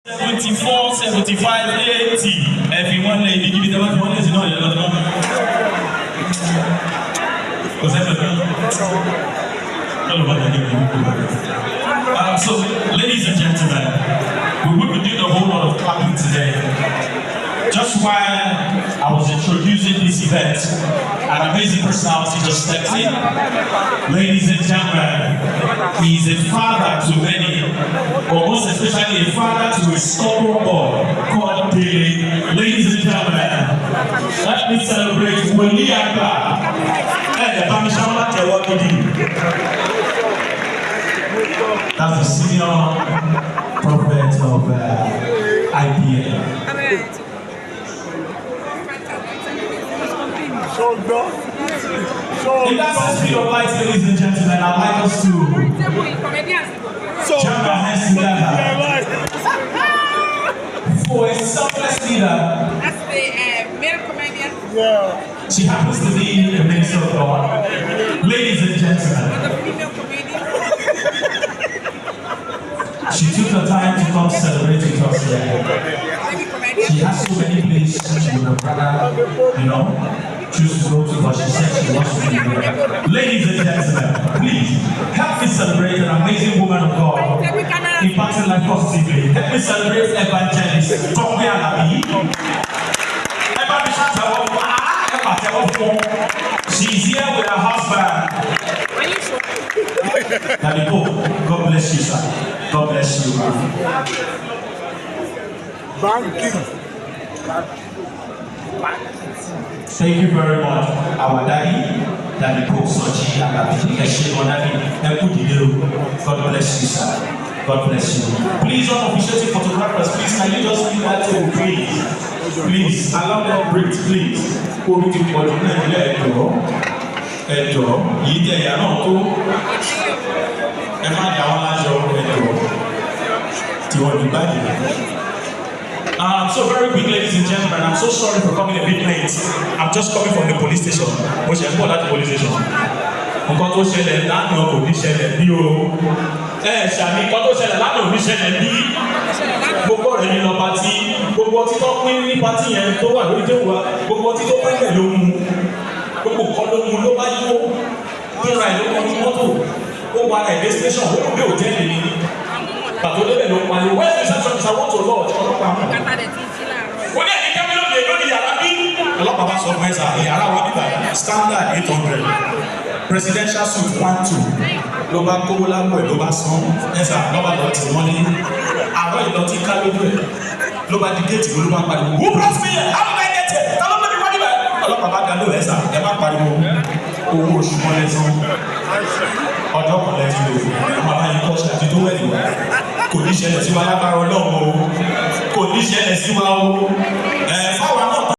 74, 75, 80. Everyone lady, give it the one is not another one. So, ladies and gentlemen, we will be doing a whole lot of clapping today. Just while I was introducing this event, an amazing personality just stepped in. Ladies and gentlemen, he's a father to many, but most especially a father to a stubborn boy called Tope. Ladies and gentlemen, let me celebrate Woli Agba. That's the senior prophet of IPA. In that speed of light, ladies and gentlemen, I'd like us to jump our hands together for a selfless leader. That's the male comedian. Yeah. She happens to be a minister of God. Ladies and gentlemen, The female comedian. she took her time to come celebrate with us today. She has so many places she would have rather, choose to go to, but she said she wants to be there. Ladies and gentlemen, please help me celebrate an amazing woman of God, impacting life positively. Help me celebrate Evagenlist, Tope Alabi. She's here with her husband. God bless you, sir. God bless you, man. Banking. Thank you very much, our Daddy Pope Sochi, God bless you, sir. God bless you. Please, unofficiating photographers, please, can you just leave that table, please? Please, allow them breathe, please. So very quick, ladies and gentlemen, I'm so sorry for coming a bit late. I'm just coming from the police station. Which is called that police station. Nǹkan tó ṣẹlẹ̀ lánàá kò ní ṣẹlẹ̀ bí o. Ṣàmì nǹkan tó ṣẹlẹ̀ lánàá ò ní ṣẹlẹ̀ bí. Gbogbo rẹ̀ ní lọ pátí. Gbogbo ọtí tó pín ní pátí yẹn tó wà lórí tébù wa. Gbogbo ọtí tó pín bẹ̀ ló mu. Gbogbo nǹkan ló mu ló bá yíwó. Fúnra ẹ̀ ló kọ́ ní mọ́tò. Ó wà rẹ̀ dé station. Ó kò gbé òtẹ́ẹ̀lì ni. Pàtó débẹ̀ ló pariwo. Where is the reception? I want to lodge. Ọlọ́pàá mú. Wọ́n ní ẹ̀ka mi lóde lórí yàrá bí. Ọlọ́pàá bá sọ fún ẹ̀sà yàrá wa nígbà standard 800 presidential suite 1-2 ló bá kówó lápò ẹ̀ ló bá san ẹ̀sà lọ́ba lọ tì wọ́n ní àárọ̀ ìlọtí ká lójú ẹ̀ ló bá di géètì ló bá pariwo who brought me here how did I get here ta ló gbé mi wájú báyìí ọlọ́pàá bá dá lóò ẹ̀sà ẹ̀ bá pariwo owó oṣù mọ́lẹ̀ san ọjọ́ kan lẹ́tí lò ọmọ abáyé kọ́ṣẹ́ àti tó wẹ̀lì wá kò ní ṣẹlẹ̀ sí wa lágbára ọlọ́run o kò ní ṣẹlẹ̀ sí wa o fáwọn